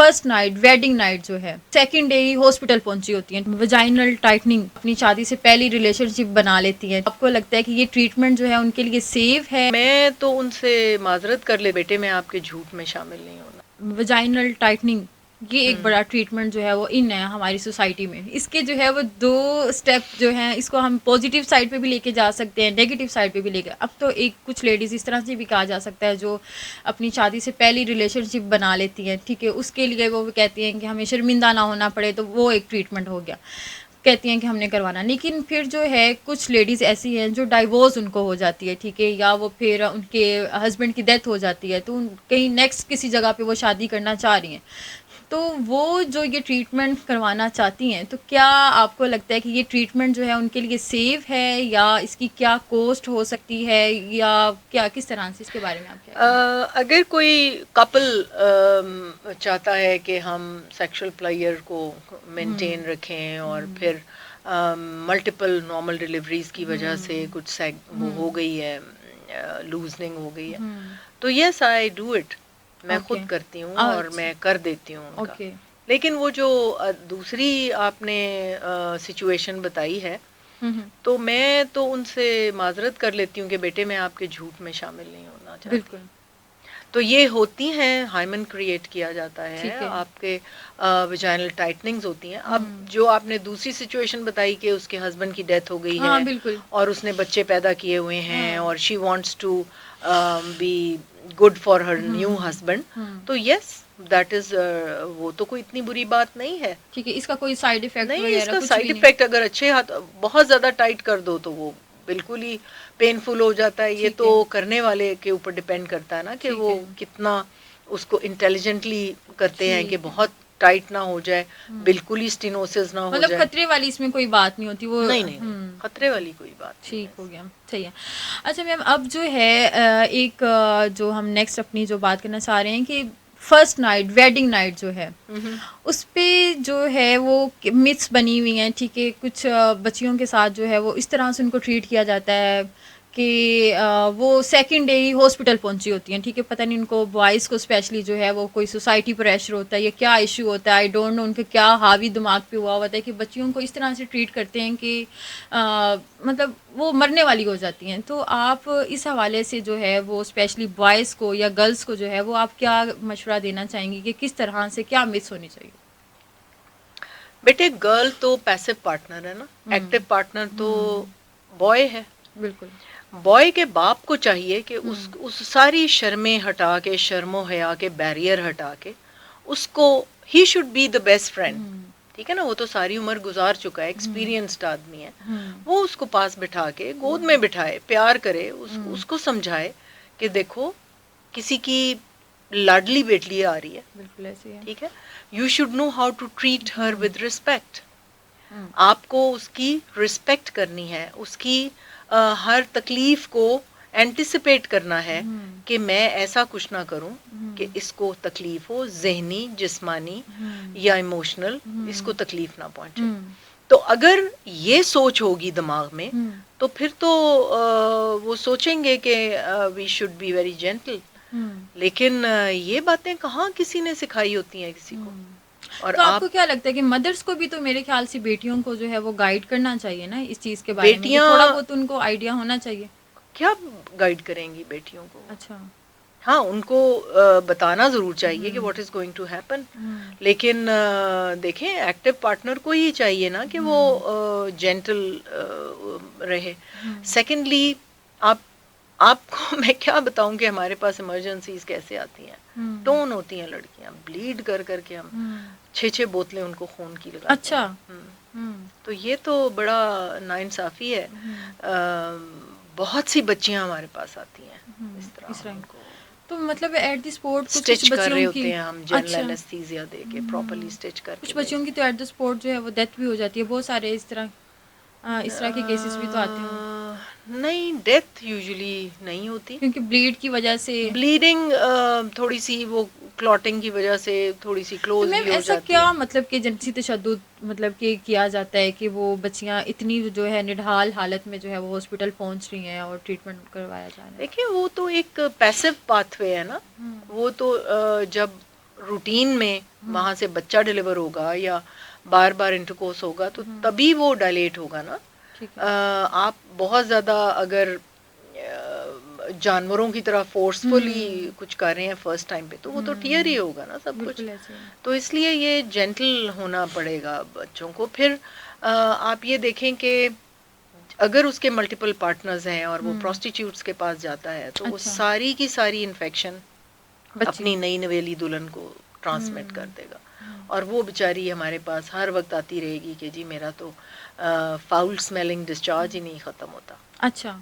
First night wedding night जो है second day ही hospital पहुंची होती हैं, वजाइनल टाइटनिंग अपनी शादी से पहली रिलेशनशिप बना लेती हैं, आपको लगता है कि ये ट्रीटमेंट जो है उनके लिए सेफ है? मैं तो उनसे माजरत कर ले बेटे, मैं आपके झूठ में शामिल नहीं होना। वजाइनल टाइटनिंग ये एक बड़ा ट्रीटमेंट जो है वो इन है हमारी सोसाइटी में। इसके जो है वो दो स्टेप जो हैं, इसको हम पॉजिटिव साइड पे भी लेके जा सकते हैं, नेगेटिव साइड पे भी लेके। अब तो एक कुछ लेडीज़ इस तरह से भी कहा जा सकता है जो अपनी शादी से पहली रिलेशनशिप बना लेती हैं, ठीक है, उसके लिए वो कहती हैं कि हमें शर्मिंदा ना होना पड़े, तो वो एक ट्रीटमेंट हो गया, कहती हैं कि हमने करवाना। लेकिन फिर जो है कुछ लेडीज़ ऐसी हैं जो डाइवोर्स उनको हो जाती है, ठीक है, या वो फिर उनके हस्बैंड की डेथ हो जाती है, तो कहीं नेक्स्ट किसी जगह पे वो शादी करना चाह रही हैं, तो वो जो ये ट्रीटमेंट करवाना चाहती हैं, तो क्या आपको लगता है कि ये ट्रीटमेंट जो है उनके लिए सेफ है, या इसकी क्या कॉस्ट हो सकती है, या क्या किस तरह से, इसके बारे में आप क्या कहेंगे? अगर कोई कपल चाहता है कि हम सेक्सुअल प्लेयर को मेंटेन रखें और फिर मल्टीपल नॉर्मल डिलीवरीज की वजह से कुछ वो हो गई है, लूजनिंग हो गई है, तो यस आई डू इट, मैं खुद करती हूँ और मैं कर देती हूँ उनका। लेकिन वो जो दूसरी आपने सिचुएशन बताई है, तो मैं तो उनसे माजरत कर लेती हूँ कि बेटे मैं आपके झूठ में शामिल नहीं होना चाहती। बिल्कुल। तो ये होती हैं, हाइमन क्रिएट किया जाता है, आपके वजाइनल टाइटनिंग्स होती हैं। अब जो आपने दूसरी सिचुएशन बताई कि उसके हस्बैंड की डेथ हो गई है, बिल्कुल, और उसने बच्चे पैदा किए हुए हैं और she wants to be good for her new husband, तो यस दैट इज वो तो कोई इतनी बुरी बात नहीं है, ठीक है, इसका कोई साइड इफेक्ट नहीं, इसका साइड इफेक्ट अगर अच्छे हाथ बहुत ज्यादा टाइट कर दो तो वो बिल्कुल ही पेनफुल हो जाता है। ये तो करने वाले के ऊपर डिपेंड करता है ना कि वो कितना उसको इंटेलिजेंटली करते हैं कि बहुत टाइट ना हो जाए, बिल्कुल ही स्टेनोसिस ना हो जाए। मतलब खतरे वाली इसमें कोई बात नहीं होती, वो नहीं, खतरे वाली कोई बात नहीं। ठीक हो गया, सही है। अच्छा मैम, अब जो है एक जो हम नेक्स्ट अपनी जो बात करना चाह रहे हैं कि फर्स्ट नाइट वेडिंग नाइट जो है उस पे जो है वो मिथ्स बनी हुई हैं, ठीक है, कुछ बच्चियों के साथ जो है वो इस तरह से उनको ट्रीट किया जाता है कि वो सेकंड डे ही हॉस्पिटल पहुंची होती हैं, ठीक है, पता नहीं उनको बॉयज़ को स्पेशली जो है वो कोई सोसाइटी प्रेशर होता है या क्या इशू होता है, आई डोंट नो उनके क्या हावी दिमाग पे हुआ होता है कि बच्चियों को इस तरह से ट्रीट करते हैं कि मतलब वो मरने वाली हो जाती हैं। तो आप इस हवाले से जो है वो स्पेशली बॉयज़ को या गर्ल्स को जो है वो आप क्या मशवरा देना चाहेंगी कि किस तरह से क्या मिस होनी चाहिए? बेटे गर्ल तो पैसिव पार्टनर है ना, एक्टिव पार्टनर तो बॉय है। बिल्कुल, बॉय के बाप को चाहिए कि उस सारी शर्में हटा के, शर्मो हया के बैरियर हटा के उसको, he should be the best friend, ठीक है ना, वो तो सारी उम्र गुजार चुका है, एक्सपीरियंस्ड आदमी है, वो उसको पास बिठा के गोद में बिठाए, प्यार करे, उसको समझाए कि देखो किसी की लाडली बेटली आ रही है, बिल्कुल ऐसी है, ठीक है, you should know how to treat her with respect. आपको उसकी रिस्पेक्ट करनी है, उसकी हर तकलीफ को एंटिसिपेट करना है कि मैं ऐसा कुछ ना करूं कि इसको तकलीफ हो, जहनी, जिस्मानी या इमोशनल, इसको तकलीफ ना पहुंचे। तो अगर ये सोच होगी दिमाग में, तो फिर तो वो सोचेंगे कि we should be very gentle. लेकिन ये बातें कहाँ किसी ने सिखाई होती हैं किसी को। और तो आपको क्या लगता है कि मदर्स को भी तो मेरे ख्याल से बेटियों को जो है वो गाइड करना चाहिए ना इस चीज के बारे में, थोड़ा बहुत उनको आइडिया होना चाहिए। क्या गाइड करेंगी बेटियों को? अच्छा, हाँ, उनको बताना जरूर चाहिए कि what is going to happen, लेकिन देखें एक्टिव पार्टनर को ही चाहिए ना कि वो जेंटल रहे। सेकेंडली आपको मैं क्या बताऊं कि हमारे पास इमरजेंसीज कैसे आती हैं, टोन होती हैं लड़कियां, ब्लीड कर करके हम 6-6 बोतलें उनको खून की लगाते हैं। अच्छा, तो ये तो बड़ा नाइंसाफी है। बहुत सी बच्चियां हमारे पास आती हैं इस तरह को, तो मतलब एट द स्पॉट स्टिच कर रहे होते हैं हम, जनरल एनेस्थीसिया दे के प्रॉपर्ली स्टिच करके। कुछ बच्चियों की तो एट द स्पॉट जो है वो डेथ भी हो जाती है, बहुत सारे इस तरह के केसेस भी तो आते हैं। नहीं, डेथ यूजुअली नहीं होती, क्योंकि ब्लीड की वजह से, ब्लीडिंग थोड़ी सी वो क्लॉटिंग की वजह से थोड़ी सी क्लोज भी हो ऐसा जाती क्या है। मतलब कि जिनसी तशद्दुद मतलब कि किया जाता है कि वो बच्चियां इतनी जो है निढाल हालत में जो है वो हॉस्पिटल पहुंच रही हैं और ट्रीटमेंट करवाया जा रहा है? देखिए वो तो एक पैसिव पाथवे है ना, वो तो जब रूटीन में वहाँ से बच्चा डिलीवर होगा या बार बार इंटरकोर्स होगा तो तभी वो डायलेट होगा ना। ठीक है। आप बहुत ज़्यादा अगर जानवरों की तरह फोर्सफुली कुछ कर रहे हैं फर्स्ट टाइम पे तो वो तो टीयर ही होगा ना सब कुछ। बिल्कुल ऐसे ही। तो इसलिए ये जेंटल होना पड़ेगा बच्चों को। फिर आप ये देखें कि अगर उसके मल्टीपल पार्टनर्स हैं और वो प्रोस्टिट्यूट्स के पास जाता है तो वो अच्छा। सारी की सारी इन्फेक्शन बच्ची अपनी नई नवेली दुल्हन को ट्रांसमिट कर देगा और वो बेचारी हमारे पास हर वक्त आती रहेगी कि जी मेरा तो फाउल स्मेलिंग डिस्चार्ज ही नहीं ख़त्म होता। अच्छा।